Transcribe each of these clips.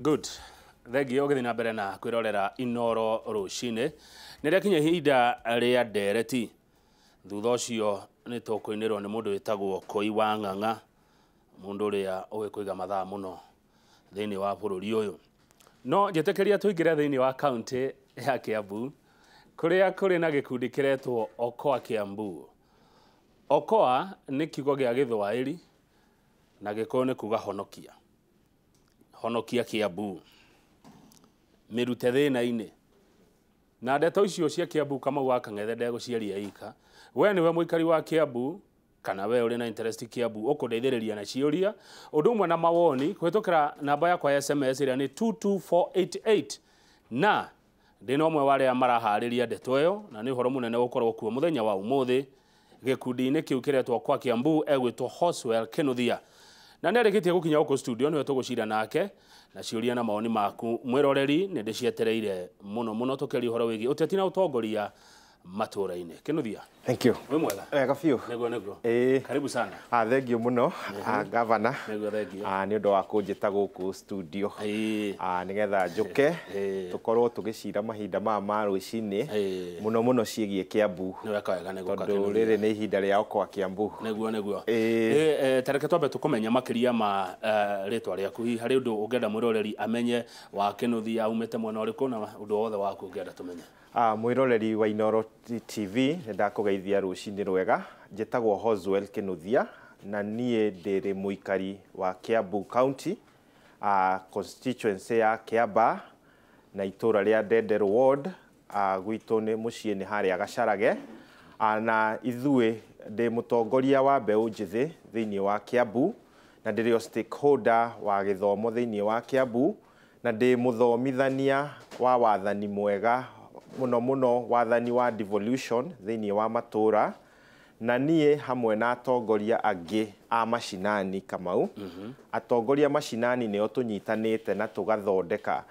Good. Thegio githina na mbere na kwirorera Inoro rucine. Nire kinye hinda ria ndereti. Thutha ucio ni tukuinirwo ni mundu witagwo Koi wa Ng'ang'a. Mundu ria ugikuiga mathaa muno thiini wa bururi uyu. No njetekeria tuingire thiini wa county ya Kiambu. Kuria kuri na gikundi kiretwo Okoa Kiambu. Okoa ni kiugo gia Githwairi na gikuyu ni kuga honokia. Honokia Kiambu. Mirute thina-ini. Na ndeto icio cia Kiambu Kamau wa Kang'ethe ndeguciaria ika. We niwe muikari wa Kiambu kana we uri na interest Kiambu ukundeithiriria na ciuria undu umwe na mawoni kwitukira namba yakwa ya SMS iria ni 22488 na ndino umwe wale amarahariria ndeto iyo na ni uhoro munene gukorwo kuo muthenya wa umuthi gikundi-ini kiu kiretwo kwa Kiambu egwitwo Hoswell Kinuthia na nerikitie gukinya uko studio niwe tugucira nake na ciuria na maoni maku mwiroreri ni ndicietereire muno tukeri uhoro wigi uteti na utongoria matura-ini. Kinuthia. Thank you. We mwega. Gafiu. Nego. Karibu sana. Thank you muno. Governor. Nego thank you. Ni undu wa kunjita guku studio. Nigetha njuke tukorwo tugicira mahinda ma rucini muno ciegie Kiambu. Ni weka wega nego ka Kinuthia. Riri ni ihinda ria Okoa Kiambu. Nego. Tareke twambe tukumenya makiria ma ritwa riaku hi hari undu ungenda mwiroreri amenye wa Kinuthia umete mwena uriku na undu wothe waku ungenda tumenye. Mwiroreri wa Inoro TV ndakugeithia rucini rwega njitagwo Hoswell Kinuthia na nie ndiri muikari wa Kiambu County constituency ya Kiamba na itura ria Ndendero Ward gwitu ni mucii ni haria Gacarage na ithue ndi mutongoria wa mbeu njithi thiini wa Kiambu na ndirio stakeholder wa githomo thiini wa Kiambu na ndi muthomithania wa wathani mwega muno wathani wa devolution thiini wa matura na nie hamwe na atongoria angi a mashinani Kamau atongoria mashinani nio tunyitanite na tugathondeka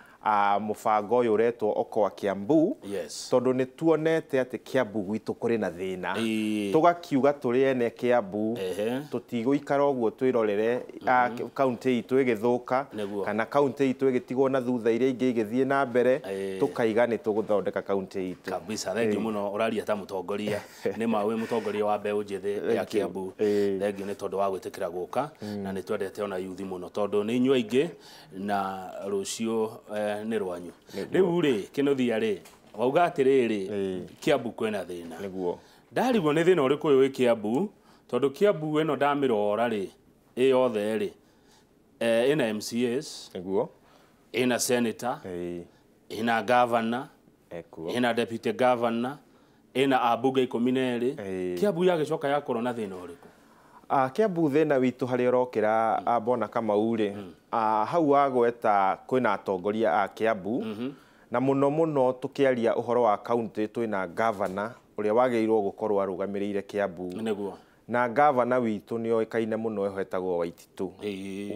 mubango uyu uretwo Okoa Kiambu tondu ni tuonete ati Kiambu gwitu kuri na thina tugakiuga turi ene Kiambu tutiguikara uguo twirorere county itu igithuka kana county itu igitigwo na thutha iria ingi igithie na mbere tukaiga ni tuguthondeka county itu kabisa. Thank you muno uraria ta mutongoria ni mawe mutongoria wa mbeu njithi ya Kiambu. Thank you ni tondu wa gwitikira guka na ni twendete ona youth muno tondu ni inyua ingi na rucio ni rwanyu riu ri Kinuthia ri wauga atiriri Kiambu kwena thina niguo ndarigwo ni thina uriku wi Kiambu tondu Kiambu eno ndamirora ri yothe ri ina MCAs niguo ina senator ina governor ina deputy governor ina abunge 12 Kiambu yagicoka yakorwo na thina uriku Kiambu thina witu hari urokira bona Kamau ri hau agweta kwina atongoria a Kiambu na muno tukiaria uhoro wa county twina governor uria wageirwo gukorwo arugamirire Kiambu niguo na governor witu nio ikaine muno ehetagwo Waititu.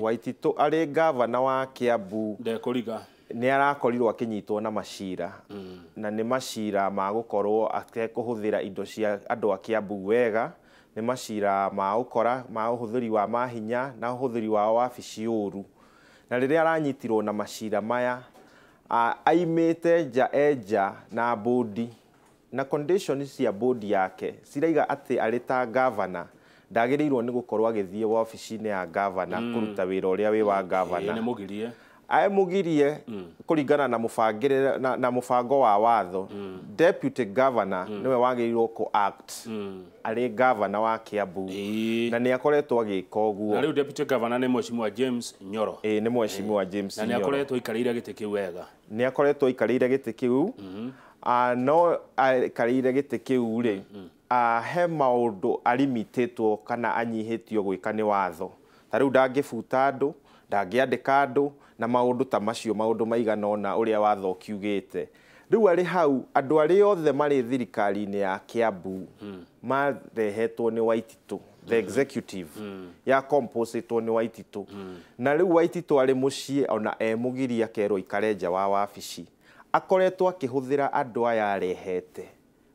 Waititu ari governor wa Kiambu ndekuriga ni arakorirwo akinyitwo na macira na ni macira ma gukorwo akekuhuthira indo cia andu a Kiambu wega ni macira ma ukora ma uhuthiri wa mahinya na uhuthiri wa wabici uru na riria aranyitirwo na macira maya aimite eja na bodi na conditions cia bodi yake ciraiga ati ari ta governor ndagirirwo ni gukorwo agithie wabici-ini ya governor kuruta wira uria wi wa governor ni mugirie mugirie kuringana na mufangire na mufango wa watho deputy governor niwe wagirirwo ku act ari governor wa Kiambu na ni akoretwo agika uguo na riu deputy governor ni Mheshimiwa James Nyoro ni Mheshimiwa James Nyoro na ni akoretwo ikarire giti kiu wega ni akoretwo ikarire giti kiu no ikarire giti kiu ri he maundu arimitetwo kana anyihitio gwika ni watho tariu ndangibuta andu ndangiandika andu na maundu ta macio maundu maigana ona uria watho ukiugite riu ari hau andu ari othe mari thirikari-ini ya Kiambu marehetwo ni Waititu the executive ya composite ni Waititu na riu Waititu ari mucii ona mugiria kerwo ikarenja wa wabici akoretwo akihuthira andu aya arehete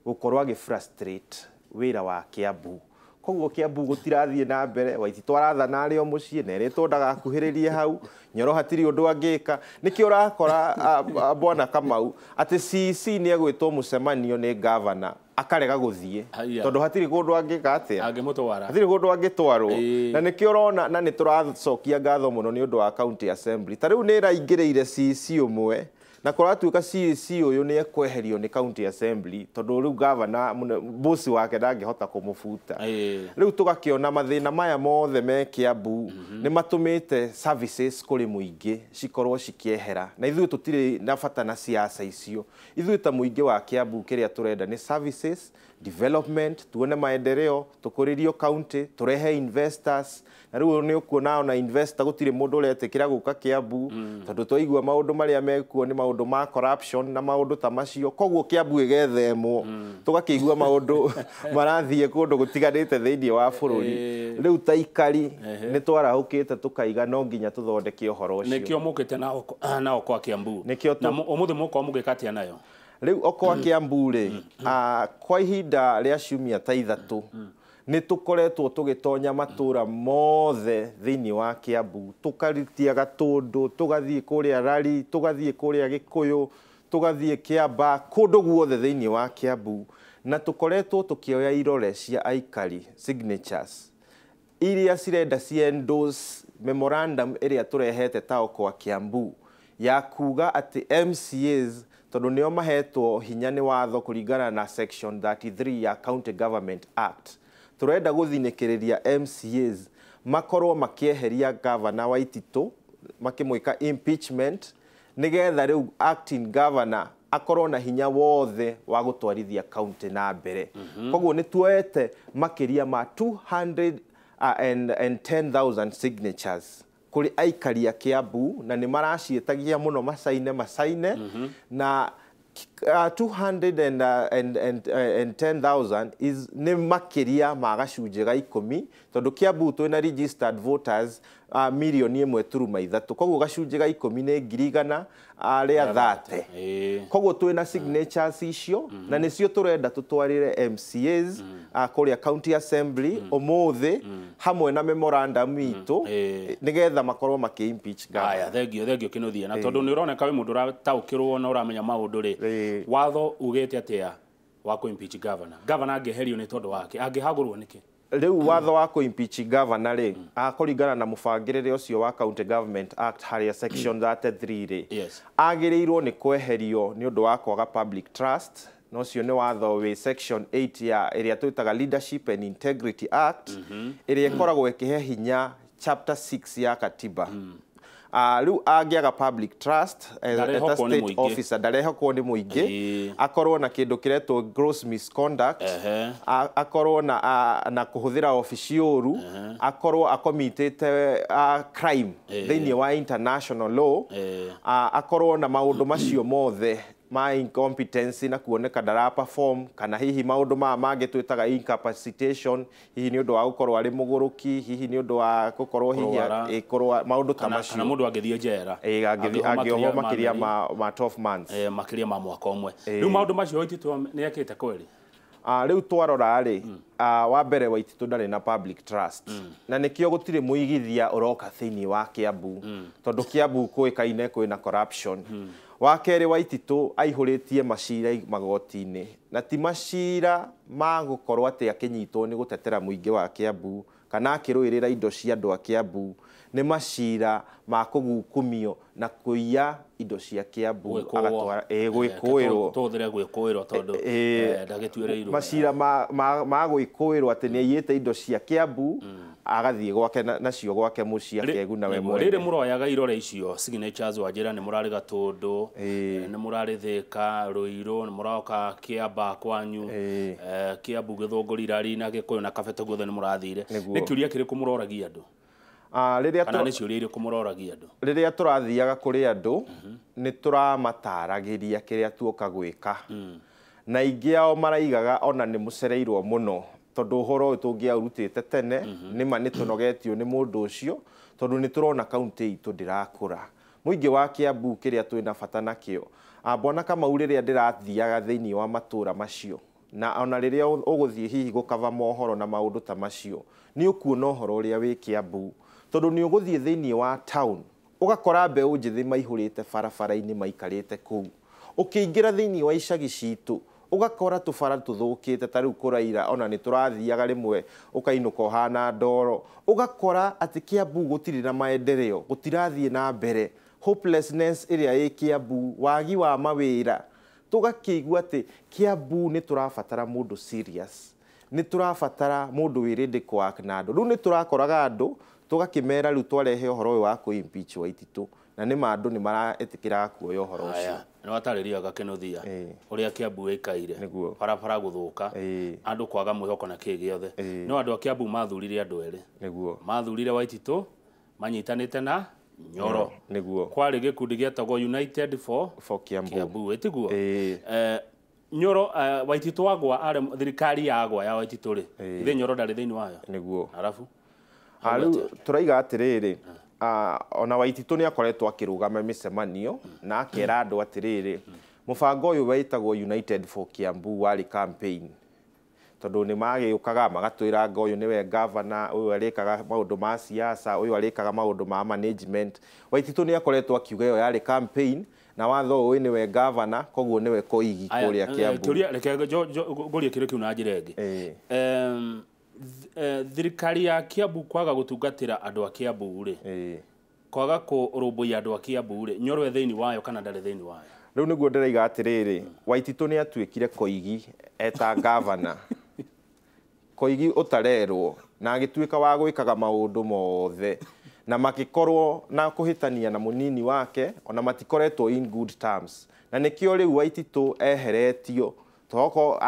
gukorwo agi frustrate wira wa Kiambu koguo Kiambu gutirathie na mbere Waititũ arathana arĩ o mũciĩ na eretwo ndagakuhĩrĩrie hau Nyoro hatirĩ ũndũ angĩka nĩkĩo ũrakora bwana Kamau atĩ CEC nĩ egwĩtwo mũcemanio nĩ governor akarega gũthiĩ tondũ hatirĩ kũndũ angĩka atĩa hatirĩ kũndũ angĩtwarwo na nĩkĩo ũrona na nĩ tũracokia ngatho mũno nĩ ũndũ wa county assembly ta rĩu nĩ ĩraingĩrĩire CEC ũmwe na kũratuĩka CEC ũyũ nĩ ekweherio nĩ county assembly tondũ rĩu governor boss wake ndangĩhota kũmũbuta rĩu tũgakĩona mathĩna maya mothe me Kiambu nĩ matũmĩte services kũrĩ mũingĩ cikorwo cikĩehera na ithuĩ tũtirĩ na bata na siasa icio ithuĩ ta mũingĩ wa Kiambu kĩrĩa tũrenda nĩ services development tuone maendeleo tũkũrĩrio county tũrehe investors na rĩu nĩ ũkuona ona investor gũtirĩ mũndũ ũretĩkĩra gũka Kiambu tondũ twaigua maũndũ marĩa mekuo nĩ maũndũ ma corruption na maũndũ ta macio koguo Kiambu ĩgethemwo tũgakĩigua maũndũ marathiĩ kũndũ gũtiganĩte thĩinĩ wa bũrũri rĩu ta ikari nĩ twarahũkĩte tũkaiga no nginya tũthondeke ũhoro ũcio nĩkĩo mũkĩte nao kwa Kiambu na ũmũthĩ mũko mũgĩka atĩa nayo rĩu okwa Kiambu rĩ kwa ihinda rĩa ciumia ta ithatũ nĩ tũkoretwo tũgĩtonya matũra mothe thĩinĩ wa Kiambu tũkaritia Gatũndũ tũgathiĩ kũrĩa Rari tũgathiĩ kũrĩa Gĩkũyũ tũgathiĩ Kĩamba kũndũ guothe thĩinĩ wa Kiambu na tũkoretwo tũkĩoya irore cia aikari signatures iria cirenda endorse memorandum ĩrĩa tũrehete ta okwa Kiambu ya kuga atĩ MCAs tondũ nĩo mahetwo hinya nĩ watho kũringana na section 33 ya County Government Act turenda gũthinĩkĩrĩria MCAs makorwo makĩeheria governor Waititũ makĩmwĩka impeachment nĩgetha rĩu acting governor akorwo na hinya wothe wa gũtwarithia county na mbere koguo nĩ tuoete makĩria ma 210,000 signatures kuri aikari a Kiambu na nĩ maraciĩtagia mũno macaine na 210,000 nĩ makĩria ma gacunjĩ ga 10 tondũ Kiambu twĩna registered voters milioni 1.3 koguo gacunjĩ ga 10 nĩ 100,000 arĩa 30 koguo twĩna signatures icio na nĩcio tũrenda tũtwarĩre MCAs kũrĩa county assembly ũmũthĩ hamwe na memorandum itũ nĩgetha makorwo makĩ-impeach governor. Aya thengio Kĩnuthia na tondũ nĩ ũroneka wĩ mũndũ ũrataũkĩrwo na ũramenya maũndũ rĩ watho ugĩte atĩa wa kũ-impeach governor angĩeherio nĩ tondũ wake angĩhagũrwo nĩkĩ rĩu watho wa kũ-impeach governor rĩ kũringana na mũbangĩrĩre ũcio wa County Government Act harĩa section 33 rĩ agĩrĩirwo nĩ kweherio nĩ ũndũ wa kwaga public trust no cio nĩ watho wĩ section 8 ya ĩrĩa twĩtaga Leadership and Integrity Act ĩrĩa ĩkoragwo ĩkĩhe hinya chapter 6 ya katiba rĩu angĩaga public trust as a state officer ndarehokwo nĩ mũingĩ akorwo na kĩndũ kĩretwo gross misconduct akorwo na kũhũthĩra obici ũru akorwo akomitĩte crime thĩinĩ wa international law akorwo na maũndũ macio mothe ma incompetence na kuoneka ndara perform kana hihi maũndũ mangĩ twĩtaga incapacitation hihi nĩ ũndũ wa gũkorwo arĩ mũgũrũki hihi nĩ ũndũ wa gũkorwo hihi maũndũ ta macio kana mũndũ agĩthiĩ njera angĩohwo makĩria ma 12 months makĩria ma mwaka ũmwe rĩu maũndũ macio Waititũ nĩ ekĩte kweli rĩu twarora rĩ wa mbere Waititũ ndarĩ na public trust na nĩkĩo gũtirĩ mũigithia ũroka thĩinĩ wa Kiambu tondũ Kiambu kũĩkaine kwĩna corruption wa kerĩ Waititũ aihũrĩtie macira magoti-inĩ na ti macira ma gũkorwo atĩ akĩnyitwo nĩ gũtetera mũingĩ wa Kiambu kana akĩrũĩrĩra indo cia andũ a Kiambu nĩ macira ma kũgukumio na kũiya indo cia Kiambu agatwara gwĩkũĩrwo tũthĩre gwĩkũĩrwo tondũ ndagĩtuĩrĩirwo macira ma gwĩkũĩrwo atĩ nĩ aiyĩte indo cia Kiambu agathiĩ gwake nacio gwake mũciĩ akeguna we mwene rĩrĩ mũroyaga irore icio signatures wanjĩra nĩ mũrarĩ Gatũndũ nĩ mũrarĩ Thĩka Rũirũ nĩ mũroka Kĩamba kwanyu Kiambu Gĩthũngũri Rari na Gĩkũyũ na Kabete guothe nĩ mũrathire nĩ kĩũria kĩrĩkũ mũroragia andũ kana nĩ ciũria irĩkũ mũroragia andũ rĩrĩa tũrathiaga kũrĩ andũ nĩ tũramataragĩria kĩrĩa tuoka gwĩka na ingĩ ao maraigaga ona nĩ mũcereirwo mũno tondũ ũhoro ũyũ tũngĩaurutĩte tene nĩma nĩ tũnogetio nĩ mũndũ ũcio tondũ nĩ tũrona kaunti itũ ndĩrakũra mũingĩ wa Kiambu kĩrĩa twĩna bata nakĩo bwana Kamau rĩrĩa ndĩrathiaga thĩinĩ wa matũra macio na ona riria uguthie hihi gukava mohoro na maundu ta macio ni ukuona uhoro uria wi Kiambu tondu ni uguthie thiini wa town ugakora mbeu njithi maihurite barabara-ini maikarite kuu ukiingira thiini wa icagi citu ugakora tubara tuthukite ta riu kuraira ona ni turathiaga rimwe ukainuka uhana ndoro ugakora ati Kiambu gutiri na maendeleo gutirathie na mbere hopelessness iria i Kiambu wagi wa mawira tugakigua ati Kiambu ni turabatara mundu serious ni turabatara mundu wirinde kwak na andu riu ni turakoraga andu tugakimera riu twarehe uhoro wa ku impeach Waititu na ni mandu ni maraetikira kuoya uhoro ucio ni watariria Gakinuthia uria Kiambu ikaire barabara guthuka andu kwaga mwihoko na ki giothe no andu a Kiambu mathurire andu eri mathurire Waititu manyitanite na Nyoro niguo kwari gikundi gietagwo United for Kiambu etiguo Nyoro Waititu wagwa are thirikari yagwa ya Waititu ri ithe Nyoro ndari thiini wayo niguo arafu riu turaiga atiriri ona Waititu ni akoretwo akirugama micemanio na akera andu atiriri mubango uyu wetagwo United for Kiambu wari campaign tondu ni magiukaga magatwira ngo uyu niwe governor uyu arikaga maundu ma siasa uyu arikaga maundu ma management Waititu ni akoretwo akiuga yo yari campaign na watho uyu niwe governor koguo niwe koigi kuria Kiambu turia reke ngorie kire kiu na njira ingi thirikari ya Kiambu kwaga gutungatira andu a Kiambu ri kwaga kurumbuia andu a Kiambu ri Nyoro thiini wayo kana ndari thiini wayo riu niguo ndiraiga atiriri Waititu ni atuikire koigi eta governor koigi utarerwo na agituika wa gwikaga maundu mothe na makikorwo na kuhitania na munini wake ona matikoretwo in good terms na nikio riu Waititu eheretio toko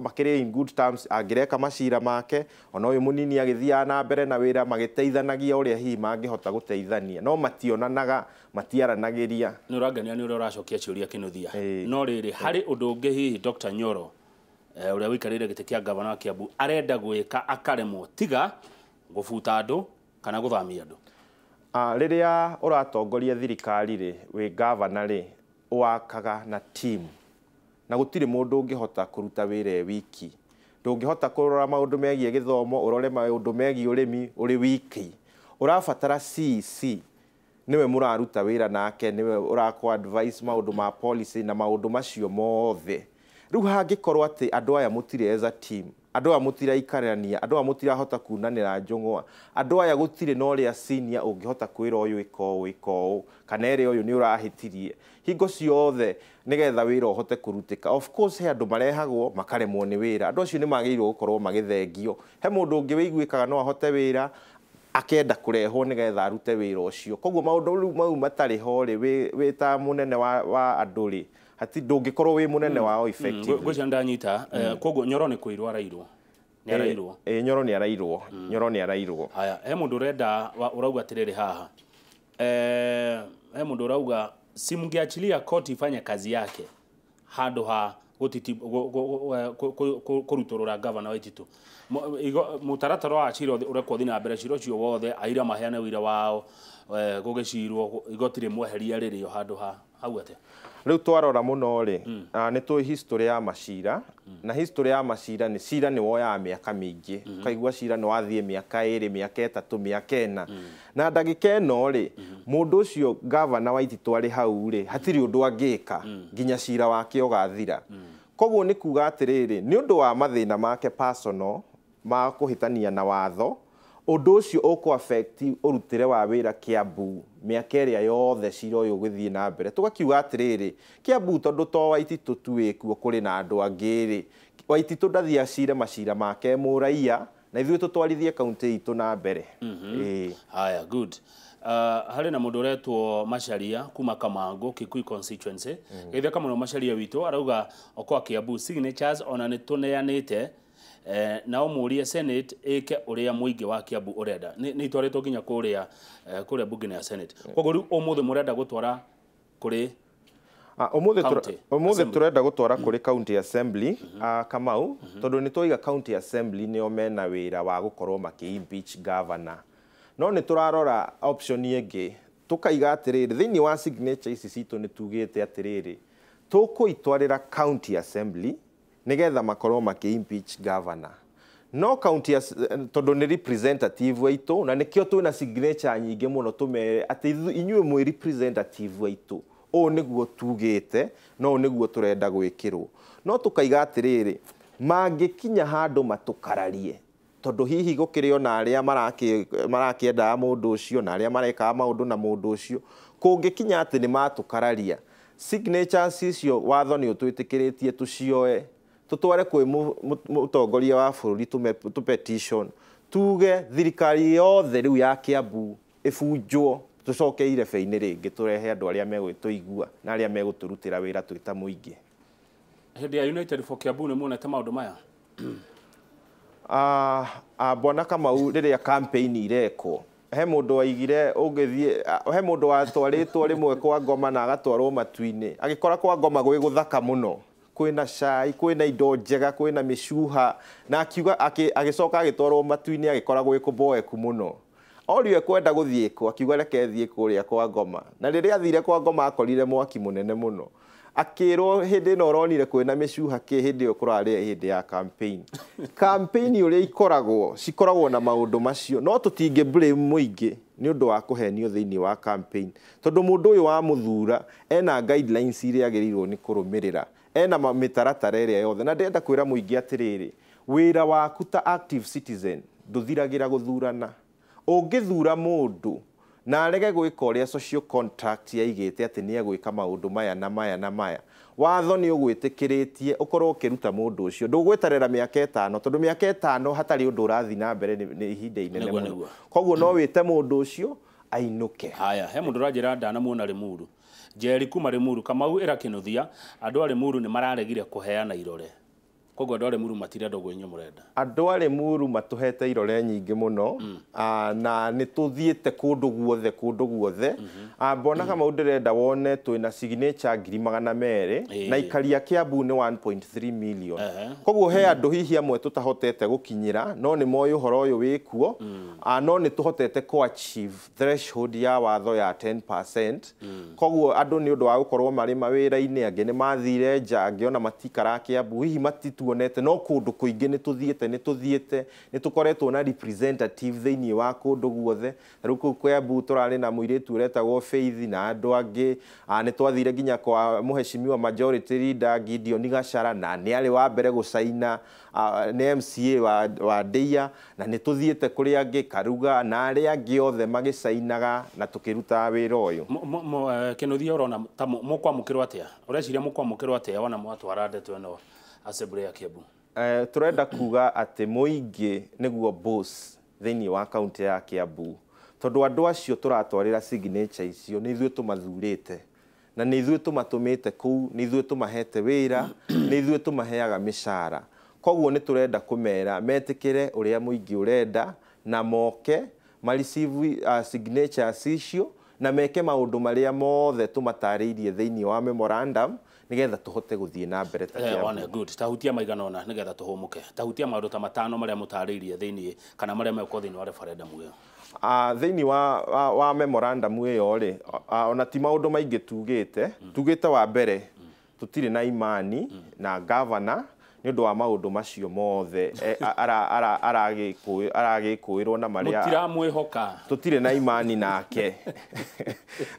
makiri in good terms angireka macira make ona uyu munini agithia na mbere na wira magiteithanagia uria hihi mangihota guteithania no mationanaga matiaranagiria ni urangania ni uracokia ciuria Kinuthia no riri hari undu ungi hihi Dr Nyoro uria wikarire giti kia governor wa Kiambu arenda gwika akaremwo tiga gubuta andu kana guthamia andu riria uratongoria thirikari ri wi governor ri wakaga na team na gutire mundu ungihota kuruta wira wiki ndungihota kurora maundu megie githomo urore maundu megie urimi uri wiki urabatara CC niwe muraruta wira nake niwe urakwa advice maundu ma policy na maundu macio mothe riu hangikorwo ati andu aya mutire as a team andu aya mutira ikarania andu aya mutira hota kunanira njungwa andu aya gutire no ria senior ungihota kwira uyu iko kana ere uyu ni urahitirie hingo ciothe nigetha wira uhote kurutika of course he andu marehagwo makaremwo ni wira andu acio ni magirwo gukorwo magithengio he mundu ungi wiguikaga no ahote wira akenda kurehwo nigetha arute wira ucio koguo maundu riu mau matari ho ri wi ta munene wa andu ri hati ndungikorwo wi munene wao effective gwica ndanyita koguo Nyoro ni kuirwo arairwo ni arairwo Nyoro ni arairwo Nyoro ni arairwo haya he mundu urenda urauga atiriri haha he mundu urauga simngeachilia koti ifanye kazi yake handu ha gutiti kurutorora governor Waititu mutaratara wa ciro urekwo thina mbere ciro cio wothe aira maheane wira wao gugicirwo igotire mweheria ririo handu ha hau ate riu twarora muno ri ni tu history ya macira na history ya macira ni cira ni woya miaka mingi kaigua cira ni wathie miaka 2 miaka 3 miaka 4 na ndagika eno ri mundu ucio governor Waititu ari hau ri hatiri undu angika nginya cira wake ugathira koguo ni kuga atiriri ni undu wa mathina make personal ma kuhitania na watho undu ucio uku affect urutire wa wira Kiambu miaka iria yothe cira uyu githie na mbere tugakiuga atiriri Kiambu tondu to Waititu tu wikuo kuri na andu angiri Waititu ndathia cire macira make muraia na ithuĩ tutwarithie kaunti itu na mbere haya good hari na mundu uretwo Macharia kuma Kamango Kikuyu constituency geithia kama no Macharia witu arauga okwa Kiambu signatures ona ni tuneanite na umurie Senate eke uria muingi wa Kiambu urenda ni twaretwo nginya kuria bunge ya Senate koguo riu umuthe murenda gutwara kuri umuthi turenda gutwara kuri county assembly Kamau tondu ni twiga county assembly ni omena wira wa gukorwo maki impeach governor no ni turarora option ingi tukaiga atiriri thiini wa signature ici citu ni tugite atiriri tukuitwarira county assembly nigetha makorwo maki-impeach governor. No county tondu ni representative waitu na nikio twina signature nyingi muno tumere ati inyuĩ mwi representative waitu o niguo tugite no niguo turenda gwikirwo no tukaiga atiriri mangikinya handu matukararie tondu hihi gukiri ona aria marakienda mundu ucio na aria mareka maundu na mundu ucio kungikinya ati ni matukararia signatures icio watho ni utwitikiretie tucioe tutware kwi mutongoria wa bururi tu petition tuge thirikari yothe riu ya Kiambu ibunjwo tucoke irebe-ini ringi turehe andu aria megwituigua na aria meguturutira wira twita muingi. Hindi ya United for Kiambu ni muonete maundu maya bona Kamau riria campaign ireko he mundu waigire ungithie he mundu watwaritwo rimwe kwa Ngoma na agatwarwo matu-ini agikora kwa Ngoma gwi guthaka muno kwina cai kwina indo njega kwina micuha na akiuga agicoka agitwarwo matu-ini agikora gwi kuboeku muno orio kwenda guthie ko akiuga reke thie kuria kwa Ngoma na riria athire kwa Ngoma akorire mwaki munene muno akirwo hindi no ronire kwina micuha ki hindi yo kurari hindi ya campaign uria cikoragwo na maundu macio no tutinge blame muingi ni undu wa kuhenio thiini wa campaign tondu mundu uyu wa muthura ena guidelines iria agirirwo ni kurumirira ena mitaratara iria yothe na ndenda kwira muingi atiriri wira waku ta active citizen nduthiragira guthurana ungithura mundu na arege gwika uria social contract yaigite ati ni egwika maundu maya na maya na maya watho ni ugwitikiritie ukorwo ukiruta mundu ucio ndugweterera miaka 5 tondu miaka 5 hatari undu urathi na mbere ni ihinda inene muno koguo no wite mundu ucio ainuke. Haya he mundu rajira ndana muona Limuru Njeri kuma Limuru Kamau era kinuthia andu a Limuru ni mararegire kuheana irore koguo andu a Limuru matirenda gwenyu murenda andu a Limuru matuhete irore nyingi muno na ni tuthiete kundu guothe bona Kamau ndirenda wone twina signature 200,000 na ikaria Kiambu ni 1.3 million koguo he andu hihi amwe tutahotete gukinyira no ni moyo horo uyu wikuo no ni tuhotete ku achieve threshold ya watho ya 10% koguo andu ni undu wa gukorwo mari mawira-ini angi ni mathire nja angi ona matikara Kiambu hihi matituonete no kundu kuingi ni tuthiete ni tukoretwo na representative thiini wa kundu guothe riu Kiambu turari na muiritu uretagwo Faith na andu angi ni twathire nginya kwa muheshimiwa majority leader Gideon Gachara na ni ari wa mbere gucaina ni MCA wa Ndeia na ni tuthiete kuri angi Karuga na ari angi othe magicainaga na tukiruta wira uyu kinuthia urona ta mukwamukirwa atia ureciria mukwamukirwa atia wana mwatwara ndeto eno assembly ya Kiambu turenda kuga ati muingi niguo boss thiini wa county ya Kiambu tondu andu acio turatwarira signature icio ni ithuĩ tumathurite na ni ithuĩ tumatumite kuu ni ithuĩ tumahete wira ni ithuĩ tumaheaga mishara koguo ni turenda kumera metikire uria muingi urenda na moke receive signatures icio na meke maundu maria mothe tumatariirie thiini wa memorandum nigetha tuhote guthie na mbere ta Kiambu good tahutia maigana ona nigetha tuhumuke tahutia maundu ta matano maria mutariirie thiini kana maria meko thiini wa referendum iyo thiini wa memorandum iyo ri ona ti maundu maingi tugite wa mbere tutire na imani na governor ni undu wa maundu macio mothe aragikuirwo na maria mutiramwihoka tutire na imani nake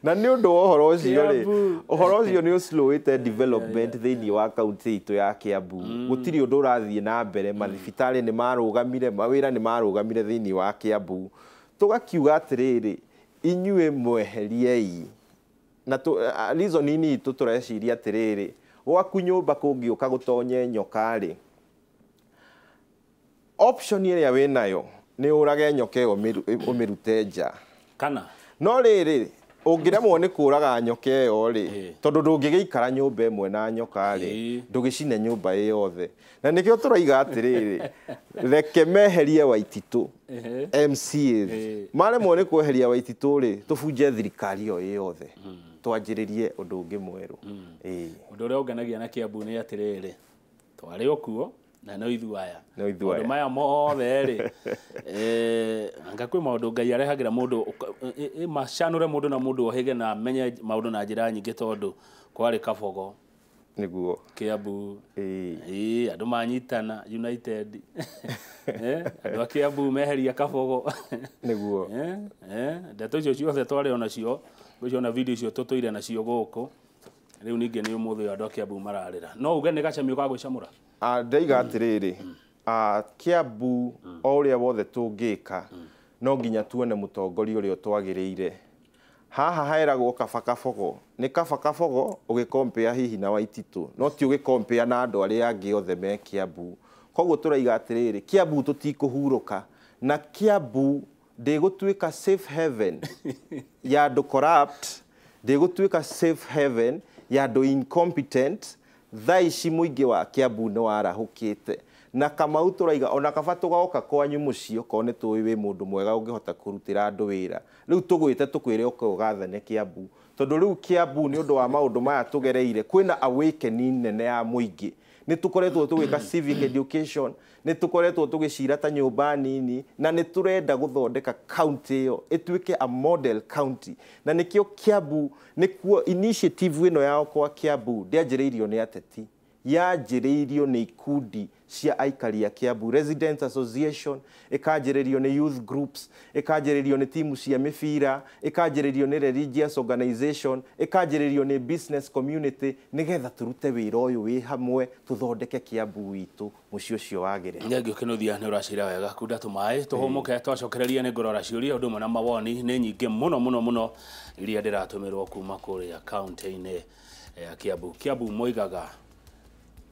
na ni undu uhoro ucio ni slowite development thiini wa county itu ya Kiambu gutiri undu urathie na mbere mathibitari ni marugamire mawira ni marugamire thiini wa Kiambu tugakiuga atiriri inyue mweheriei na reason nini tutureciria atiriri gwaku nyumba kungiuka gutonye nyoka-ri option iria winayo ni urage nyoka iyo umirute nja kana no riri ungiremwo ni kuraga nyoka iyo ri tondu ndungigeikara nyumba imwe na nyoka-ri ndugicine nyumba iyo yothe na nikio turaiga atiriri reke meherie Waititu MCAs maremwo ni kweheria Waititu ri tubunje thirikari iyo yothe twanjiririe undu ungi mweru undu uria ungenagia na Kiambu ni atiriri twari okuo na no ithuaya undu maya mothe ri anga kwi maundu Ngai arehagira mundu macanure mundu na mundu ohige na menye maundu na njira nyingi tondu kwari kabogo niguo Kiambu andu manyitana United andu a Kiambu meheria Kabogo niguo ndeto icio ciothe twari ona cio gwiciona video icio tutuire nacio guku riu ninge ni umuthi andu a Kiambu mararira no uge ni gacamio ka gwicamura ndaiga atiriri Kiambu o uria wothe tungika no nginya tuone mutongoria uria twagiriire haha haeragwo Kabogo ni Kabogo ugikompea hihi na Waititu no ti ugikompea na andu aria angi othe me Kiambu koguo turaiga atiriri Kiambu tutikuhuruka na Kiambu ndigutwika safe haven ya andu corrupt ndigutwika safe haven ya andu incompetent thaici muingi wa Kiambu ni warahukite na Kamau turaiga ona kaba tugoka kwanyu mucio kone tuwi wi mundu mwega ungihota kurutira andu wira riu tugwite tukwire ugathane Kiambu tondu riu Kiambu ni undu wa maundu maya tugereire kwina awakening nene ya muingi ni tukoretwo tugika civic education ni tukoretwo tugicira ta nyumba nini na ni turenda guthondeka county yo itwike a model county na nikio Kiambu nikuo initiative ino yao kwa Kiambu ndianjiriirio ni ateti yanjiriirio ni ikundi cia aikari a Kiambu Residents Association ikanjiriirio ni youth groups ikanjiriirio ni timu cia mibira ikanjiriirio ni religious organization ikanjiriirio ni business community nigetha turute wira uyu wi hamwe tuthondeke Kiambu witu mucio cio wagire ngegio kinuthia ni uracira wega kunda tumai tuhumuke twacokereria ni ngorora ciuria undu mwana mawoni ni nyingi muno iria ndiratumirwo kuma kuria county-ini ya Kiambu moigaga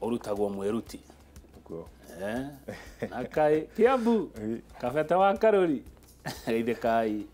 urutagwo mweruti na kai Kiambu kabeta wa Karuri geithe kai